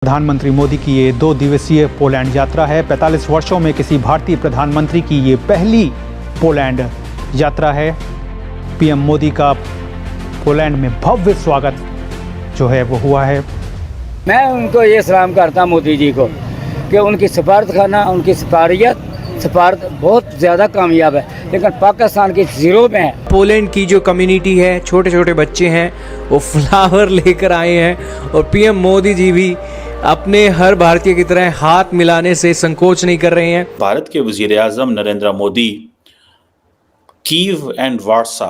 प्रधानमंत्री मोदी की ये 2 दिवसीय पोलैंड यात्रा है। 45 वर्षों में किसी भारतीय प्रधानमंत्री की ये पहली पोलैंड यात्रा है। पीएम मोदी का पोलैंड में भव्य स्वागत जो है वो हुआ है। मैं उनको ये सलाम करता मोदी जी को कि उनकी सफारतखाना, उनकी सफारत बहुत ज़्यादा कामयाब है, लेकिन पाकिस्तान की ज़ीरो में है। पोलैंड की जो कम्युनिटी है, छोटे छोटे बच्चे हैं, वो फ्लावर लेकर आए हैं और पीएम मोदी जी भी अपने हर भारतीय की तरह हाथ मिलाने से संकोच नहीं कर रहे हैं। भारत के वज़ीर आज़म Narendra Modi Kyiv and Warsaw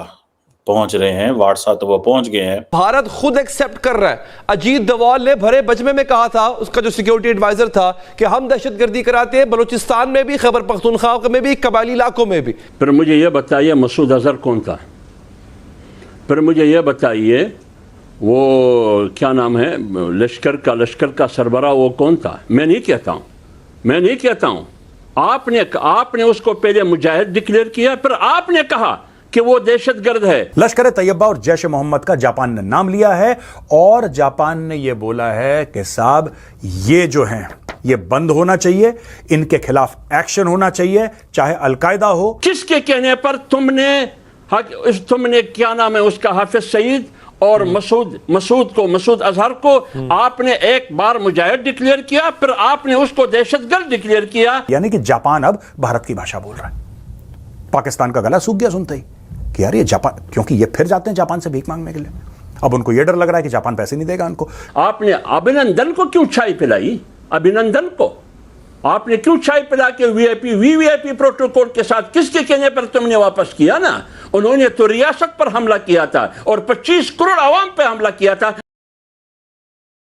पहुंच रहे हैं। वार्सा तो वो पहुंच गए हैं। भारत खुद एक्सेप्ट कर रहा है। अजीत डोवाल ने भरे बजमे में कहा था, उसका जो सिक्योरिटी एडवाइजर था, कि हम दहशतगर्दी कराते हैं बलूचिस्तान में भी, खैबर पख्तूनख्वा में भी, कबायली इलाकों में भी। फिर मुझे ये बताइए मसूद अजहर कौन था? फिर मुझे ये बताइए वो क्या नाम है लश्कर का सरबराह वो कौन था? मैं नहीं कहता हूँ। आपने उसको पहले मुजाहिद डिक्लेयर किया, फिर आपने कहा कि वो दहशतगर्द है। लश्कर तैयबा और जैश मोहम्मद का जापान ने नाम लिया है और जापान ने ये बोला है कि साहब ये जो हैं ये बंद होना चाहिए, इनके खिलाफ एक्शन होना चाहिए, चाहे अलकायदा हो। किसके कहने पर तुमने क्या नाम है उसका हाफिज सईद और मसूद अजहर को आपने एक बार मुजाहिद डिक्लेयर किया, फिर आपने उसको दहशतगर्द डिक्लेयर किया। यानी कि जापान अब भारत की भाषा बोल रहा है। पाकिस्तान का गला सूख गया सुनते ही कि यार ये जापान, क्योंकि ये फिर जाते हैं जापान से भीख मांगने के लिए। अब उनको ये डर लग रहा है कि जापान पैसे नहीं देगा उनको। आपने अभिनंदन को क्यों चाय पिलाई? अभिनंदन को आपने क्यों चाय पिला के वीवीआईपी प्रोटोकॉल के साथ किसके कहने पर तुमने वापस किया ना? उन्होंने तो रियासत पर हमला किया था और 25 करोड़ आवाम पे हमला किया था।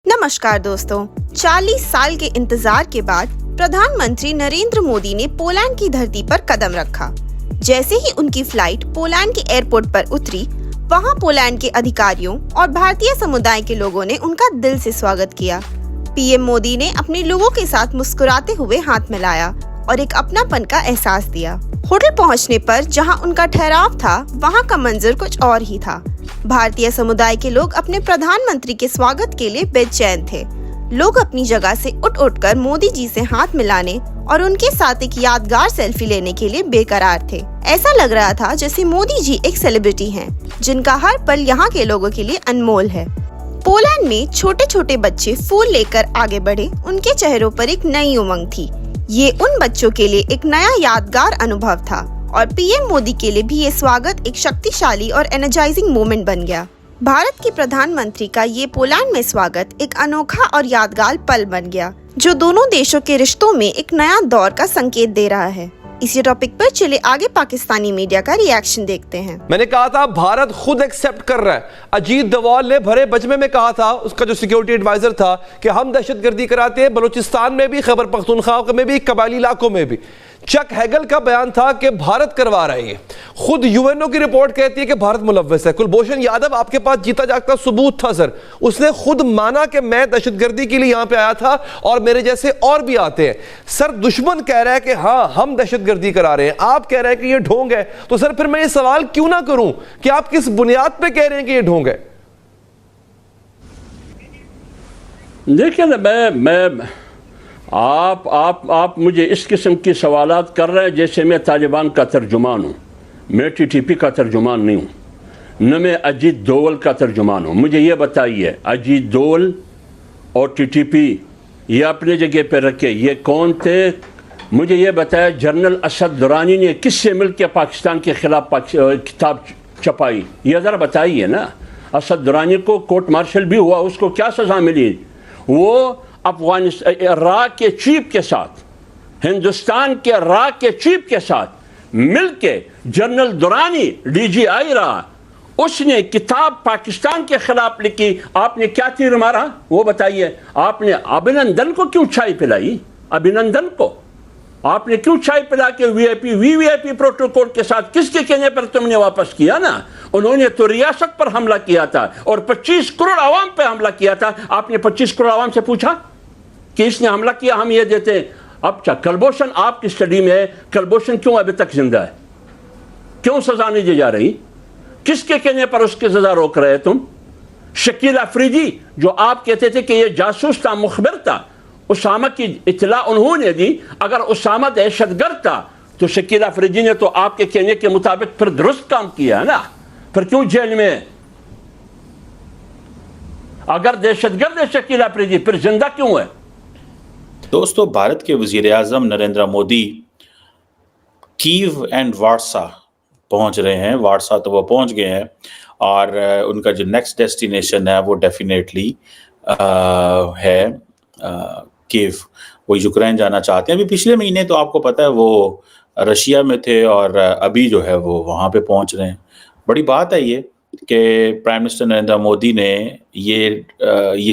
नमस्कार दोस्तों, 40 साल के इंतजार के बाद प्रधानमंत्री नरेंद्र मोदी ने पोलैंड की धरती पर कदम रखा। जैसे ही उनकी फ्लाइट पोलैंड के एयरपोर्ट पर उतरी, वहां पोलैंड के अधिकारियों और भारतीय समुदाय के लोगों ने उनका दिल से स्वागत किया। पीएम मोदी ने अपने लोगों के साथ मुस्कुराते हुए हाथ मिलाया और एक अपनापन का एहसास दिया। होटल पहुंचने पर जहां उनका ठहराव था, वहां का मंजर कुछ और ही था। भारतीय समुदाय के लोग अपने प्रधानमंत्री के स्वागत के लिए बेचैन थे। लोग अपनी जगह से उठ कर मोदी जी से हाथ मिलाने और उनके साथ एक यादगार सेल्फी लेने के लिए बेकरार थे। ऐसा लग रहा था जैसे मोदी जी एक सेलिब्रिटी हैं, जिनका हर पल यहाँ के लोगों के लिए अनमोल है। पोलैंड में छोटे छोटे बच्चे फूल लेकर आगे बढ़े। उनके चेहरों पर एक नई उमंग थी। ये उन बच्चों के लिए एक नया यादगार अनुभव था और पीएम मोदी के लिए भी ये स्वागत एक शक्तिशाली और एनर्जाइजिंग मोमेंट बन गया। भारत के प्रधानमंत्री का ये पोलैंड में स्वागत एक अनोखा और यादगार पल बन गया, जो दोनों देशों के रिश्तों में एक नया दौर का संकेत दे रहा है। इसी टॉपिक पर चले आगे पाकिस्तानी मीडिया का रिएक्शन देखते हैं। मैंने कहा था भारत खुद एक्सेप्ट कर रहा है। अजीत डोवाल ने भरे बजमे में कहा था, उसका जो सिक्योरिटी एडवाइजर था, कि हम दहशतगर्दी कराते हैं बलूचिस्तान में भी, खैबर पख्तूनख्वा में भी, कबायली इलाकों में भी। चक हैगल का बयान था कि भारत करवा रही है। खुद यूएनओ की रिपोर्ट कहती है कि भारत मुलव्वस है। कुलभूषण यादव आपके पास जीता जागता सबूत था सर। उसने खुद माना कि मैं दहशतगर्दी के लिए यहां पे आया था और मेरे जैसे और भी आते हैं। सर दुश्मन कह रहा है कि हाँ हम दहशतगर्दी करा रहे हैं, आप कह रहे हैं कि ये ढोंग है, तो सर फिर मैं ये सवाल क्यों ना करूं कि आप किस बुनियाद पे कह रहे हैं कि ये ढोंग है? देखिए ना, आप मुझे इस किस्म की सवालात कर रहे हैं जैसे मैं तालिबान का तर्जुमान हूँ। मैं टीटीपी का तर्जुमान नहीं हूँ, न मैं अजीत डोवल का तर्जुमान हूँ। मुझे ये बताइए, अजीत डोवल और टीटीपी ये अपने जगह पर रखे, ये कौन थे? मुझे ये बताया जनरल असद दुरानी ने किससे मिलकर पाकिस्तान के खिलाफ किताब छपाई? ये ज़रा बताइए ना। असद दुरानी को कोर्ट मार्शल भी हुआ, उसको क्या सज़ा मिली? वो अफगानिस्तान इराक के चीफ के साथ, हिंदुस्तान के इराक के चीफ के साथ मिलके जनरल दुरानी डीजीआई रहा, उसने किताब पाकिस्तान के खिलाफ लिखी। आपने क्या तीर मारा वो बताइए। आपने अभिनंदन को क्यों चाय पिलाई? अभिनंदन को आपने क्यों चाय पिला के वीवीआईपी प्रोटोकॉल के साथ किसके कहने पर तुमने वापस किया ना? उन्होंने तो रियासत पर हमला किया था और 25 करोड़ आवाम पे हमला किया था। आपने 25 करोड़ आवाम से पूछा कि इसने हमला किया, हम ये देते हैं। अब कलभूषण आपकी स्टडी में है, कलभूषण क्यों अभी तक जिंदा है? क्यों सजा नहीं दी जा रही? किसके कहने पर उसकी सजा रोक रहे तुम? शकील अफरीदी जो आप कहते थे कि ये जासूस था, मुखबिर था, उसामा की इतला उन्होंने दी। अगर उसामा दहशतगर्द था तो शकील अफरीदी ने तो आपके कहने के मुताबिक फिर दुरुस्त काम किया है ना, फिर क्यों जेल में है? अगर दहशतगर्द है शकील अफरीदी, फिर जिंदा क्यों है? दोस्तों, भारत के वजीर आजम नरेंद्र मोदी कीव एंड वारसा पहुंच रहे हैं। वारसा तो वो पहुंच गए हैं और उनका जो नेक्स्ट डेस्टिनेशन है वो डेफिनेटली है कीव। वो यूक्रेन जाना चाहते हैं। अभी पिछले महीने तो आपको पता है वो रशिया में थे और अभी जो है वो वहाँ पे पहुंच रहे हैं। बड़ी बात है ये कि प्राइम मिनिस्टर नरेंद्र मोदी ने ये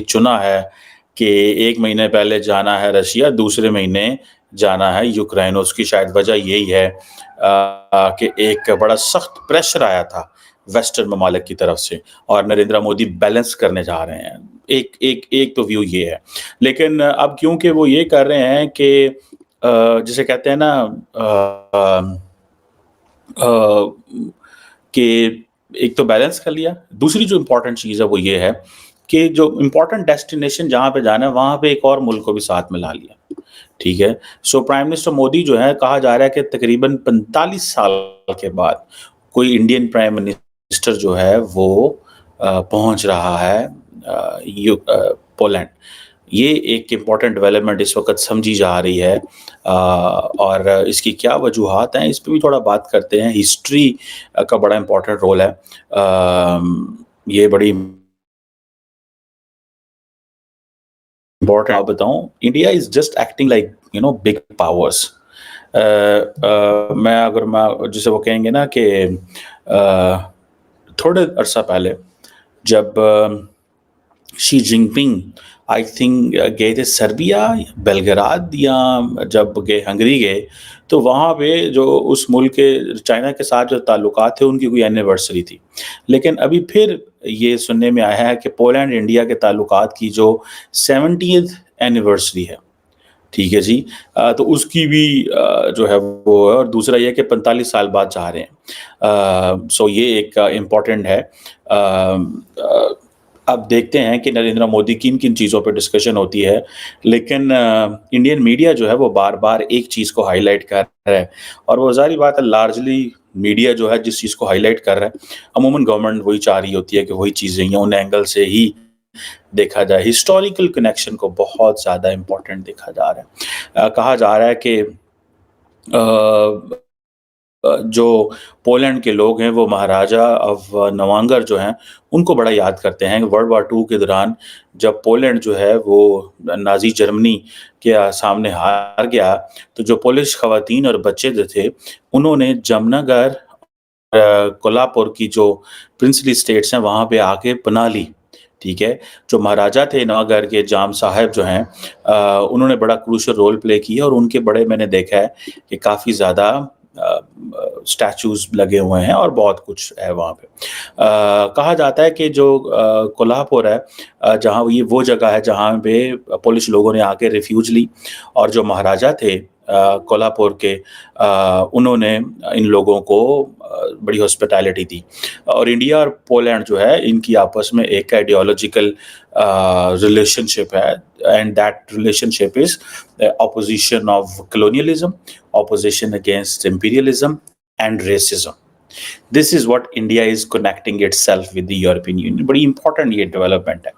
चुना है कि एक महीने पहले जाना है रशिया, दूसरे महीने जाना है यूक्रेन। उसकी शायद वजह यही है कि एक बड़ा सख्त प्रेशर आया था वेस्टर्न ममालिक की तरफ से और नरेंद्र मोदी बैलेंस करने जा रहे हैं। एक तो व्यू ये है, लेकिन अब क्योंकि वो ये कर रहे हैं कि जिसे कहते हैं ना कि एक तो बैलेंस कर लिया, दूसरी जो इम्पोर्टेंट चीज़ है वो ये है कि जो इम्पोर्टेंट डेस्टिनेशन जहाँ पे जाना है वहाँ पे एक और मुल्क को भी साथ मिला लिया। ठीक है, सो प्राइम मिनिस्टर मोदी जो है, कहा जा रहा है कि तकरीबन 45 साल के बाद कोई इंडियन प्राइम मिनिस्टर जो है वो पहुंच रहा है पोलैंड। ये एक इम्पॉर्टेंट डेवलपमेंट इस वक्त समझी जा रही है और इसकी क्या वजूहात हैं इस पर भी थोड़ा बात करते हैं। हिस्ट्री का बड़ा इम्पॉर्टेंट रोल है। ये बड़ी इम्पॉर्टेंट, आप बताऊं, India is just acting like big powers. मैं जिसे वो कहेंगे ना कि थोड़े अरसा पहले जब शी जिनपिंग आई थिंक गए थे सर्बिया, बेलग्राद, या जब गए हंगरी गए, तो वहाँ पे जो उस मुल्क के चाइना के साथ जो ताल्लुकात थे उनकी कोई एनिवर्सरी थी। लेकिन अभी फिर ये सुनने में आया है कि पोलैंड इंडिया के ताल्लुकात की जो 70th एनिवर्सरी है, ठीक है जी, तो उसकी भी जो है वो है। और दूसरा ये कि 45 साल बाद जा रहे हैं। सो ये एक इम्पॉर्टेंट है। अब देखते हैं कि नरेंद्र मोदी किन किन चीज़ों पर डिस्कशन होती है, लेकिन इंडियन मीडिया जो है वो बार बार एक चीज़ को हाईलाइट कर रहा है और वो ज़ाहिर बात है लार्जली मीडिया जो है जिस चीज़ को हाईलाइट कर रहा है अमूमन गवर्नमेंट वही चाह रही होती है कि वही चीज़ें हैं उन एंगल से ही देखा जाए। हिस्टोरिकल कनेक्शन को बहुत ज़्यादा इम्पोर्टेंट देखा जा रहा है। कहा जा रहा है कि जो पोलैंड के लोग हैं वो महाराजा ऑफ नवांगर जो हैं उनको बड़ा याद करते हैं। वर्ल्ड वार 2 के दौरान जब पोलैंड जो है वो नाजी जर्मनी के सामने हार गया, तो जो पोलिश ख़वातीन और बच्चे जो थे उन्होंने जमनागर, कोल्हापुर की जो प्रिंसली स्टेट्स हैं वहाँ पे आके पनाह ली। ठीक है, जो महाराजा थे नवागढ़ के जाम साहब जो हैं उन्होंने बड़ा क्रूशियल रोल प्ले किया और उनके बड़े मैंने देखा है कि काफ़ी ज़्यादा स्टैचूज लगे हुए हैं और बहुत कुछ है वहाँ पे। कहा जाता है कि जो कोल्हापुर है जहाँ ये वो जगह है जहाँ पे पुलिस लोगों ने आके रिफ्यूज ली और जो महाराजा थे कोल्हापुर के उन्होंने इन लोगों को बड़ी हॉस्पिटैलिटी दी। और इंडिया और पोलैंड जो है इनकी आपस में एक आइडियोलॉजिकल रिलेशनशिप है and that relationship is opposition of colonialism, opposition against imperialism and racism. This is what India is connecting itself with the European Union. बड़ी important ये डेवलपमेंट है।